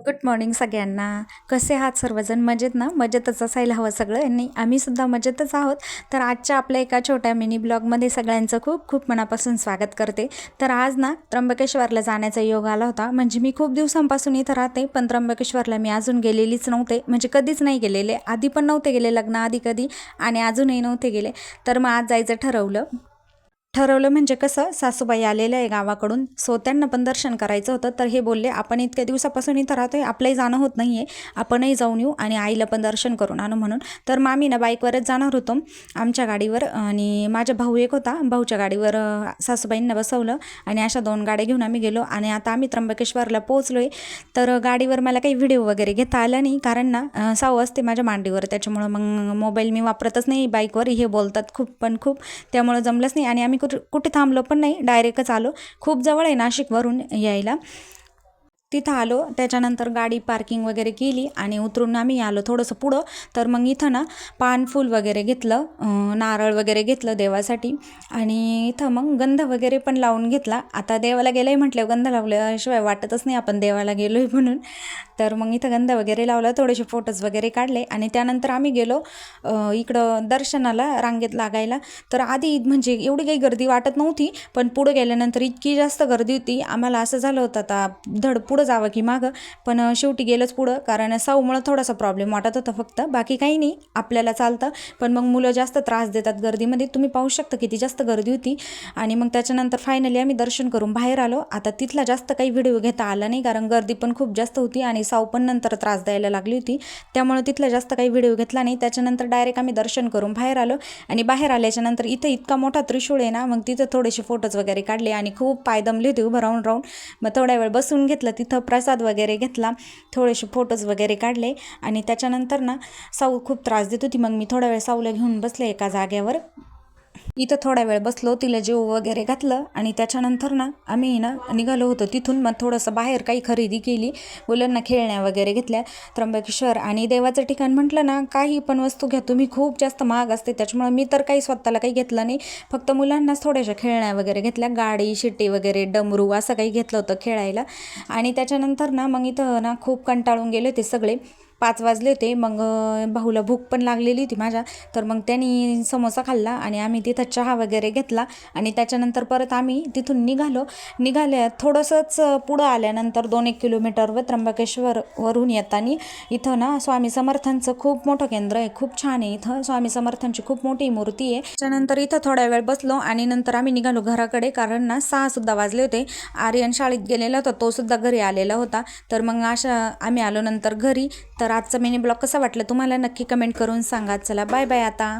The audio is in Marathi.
गुड मॉर्निंग सगळ्यांना. कसे आहात सर्वजण? मजेत ना? मजेतच असायला हवं सगळं आणि आम्हीसुद्धा मजेतच आहोत. तर आजच्या आपल्या एका छोट्या मिनी ब्लॉगमध्ये सगळ्यांचं खूप खूप मनापासून स्वागत करते. तर आज ना त्र्यंबकेश्वरला जाण्याचा योग आला होता. म्हणजे मी खूप दिवसांपासून इथं राहते, पण त्र्यंबकेश्वरला मी अजून गेलेलीच नव्हते. म्हणजे कधीच नाही गेलेले. आधी पण नव्हते गेले लग्नाआधी कधी आणि अजूनही नव्हते गेले. तर मग आज जायचं ठरवलं म्हणजे कसं, सासूबाई आलेल्या आहे गावाकडून, सो त्यांना पण दर्शन करायचं होतं. तर हे बोलले, आपण इतक्या दिवसापासून इथं राहतोय, आपलंही जाणं होत नाही आहे, आपणही जाऊन येऊ आणि आईला पण दर्शन करून आणू म्हणून. तर मग आम्ही ना बाईकवरच जाणार होतो आमच्या गाडीवर, आणि माझा भाऊ एक होता, भाऊच्या गाडीवर सासूबाईंना बसवलं आणि अशा 2 गाड्या घेऊन आम्ही गेलो. आणि आता आम्ही त्र्यंबकेश्वरला पोहोचलो आहे. तर गाडीवर मला काही व्हिडिओ वगैरे घेता आला नाही, कारण ना साऊ असते माझ्या मांडीवर, त्याच्यामुळं मग मोबाईल मी वापरतच नाही बाईकवर. हे बोलतात खूप त्यामुळं जमलंच नाही. आणि आम्ही कुठे थांबलो पण नाही, डायरेक्टच आलो. खूप जवळ आहे नाशिकवरून यायला. तिथं आलो, त्याच्यानंतर गाडी पार्किंग वगैरे केली आणि उतरून आम्ही आलो थोडंसं पुढं. तर मग इथं ना पान फूल वगैरे घेतलं, नारळ वगैरे घेतलं देवासाठी. आणि इथं मग गंध वगैरे पण लावून घेतला. आता देवाला गेलं आहे म्हटल्यावर गंध लावल्याशिवाय वाटतच नाही आपण देवाला गेलो आहे म्हणून. तर मग इथं गंध वगैरे लावला, थोडेसे फोटोज वगैरे काढले आणि त्यानंतर आम्ही गेलो इकडं दर्शनाला, रांगेत लागायला. तर आधी म्हणजे एवढी काही गर्दी वाटत नव्हती, पण पुढं गेल्यानंतर इतकी जास्त गर्दी होती, आम्हाला असं झालं होतं आता धड पुढं जावं की मागं. पण शेवटी गेलंच पुढं, कारण साऊमुळं थोडासा प्रॉब्लेम वाटत होता फक्त, बाकी काही नाही, आपल्याला चालतं. पण मग मुलं जास्त त्रास देतात गर्दीमध्ये, तुम्ही पाहू शकता किती जास्त गर्दी होती. आणि मग त्याच्यानंतर फायनली आम्ही दर्शन करून बाहेर आलो. आता तिथला जास्त काही व्हिडिओ घेता आला नाही, कारण गर्दी पण खूप जास्त होती आणि साऊ पण नंतर त्रास द्यायला लागली होती, त्यामुळे तिथला जास्त काही व्हिडिओ घेतला नाही. त्याच्यानंतर डायरेक्ट आम्ही दर्शन करून बाहेर आलो. आणि बाहेर आल्याच्यानंतर इथं इतका मोठा त्रिशूळ आहे ना, मग तिथं थोडेसे फोटोज वगैरे काढले आणि खूप पाय दमले होते उभं राहून. मग थोड्या वेळ बसून घेतलं तिथं, प्रसाद वगैरे घेतला, थोडेसे फोटोज वगैरे काढले. आणि त्याच्यानंतर ना साऊ खूप त्रास देत होती, मग मी थोडा वेळ साऊला घेऊन बसले एका जागेवर. इथं थोडा वेळ बसलो, तिला जेव वगैरे घातलं आणि त्याच्यानंतर ना आम्ही ना निघालो होतो तिथून. मग थोडंसं बाहेर काही खरेदी केली, मुलांना खेळण्या वगैरे घेतल्या. त्र्यंबकेश्वर आणि देवाचं ठिकाण म्हटलं ना, काही पण वस्तू घ्या तुम्ही, खूप जास्त महाग असते, त्याच्यामुळे मी तर काही स्वतःला काही घेतलं नाही, फक्त मुलांनाच थोड्याशा खेळण्या वगैरे घेतल्या, गाडी शिट्टी वगैरे डमरू असं काही घेतलं होतं खेळायला. आणि त्याच्यानंतर ना मग इथं ना खूप कंटाळून गेले होते सगळे, 5 वाजले होते. मग भाऊला भूक पण लागलेली होती माझ्या, तर मग त्यांनी समोसा खाल्ला आणि आम्ही तिथं चहा वगैरे घेतला. आणि त्याच्यानंतर परत आम्ही तिथून निघाल्या थोडंसंच पुढं आल्यानंतर 2-1 किलोमीटरवर त्र्यंबकेश्वरवरून येताना इथं ना स्वामी समर्थांचं खूप मोठं केंद्र आहे, खूप छान आहे. इथं स्वामी समर्थांची खूप मोठी मूर्ती आहे. त्याच्यानंतर इथं थोड्या वेळ बसलो आणि नंतर आम्ही निघालो घराकडे, कारण ना 6 वाजले होते. आर्यन शाळेत गेलेला होता, तो सुद्धा घरी आलेला होता. तर मग अशा आम्ही आलो नंतर घरी. तर आजचा मिनी ब्लॉग कसा वाटला तुम्हाला, नक्की कमेंट करून सांगा. चला बाय बाय आता.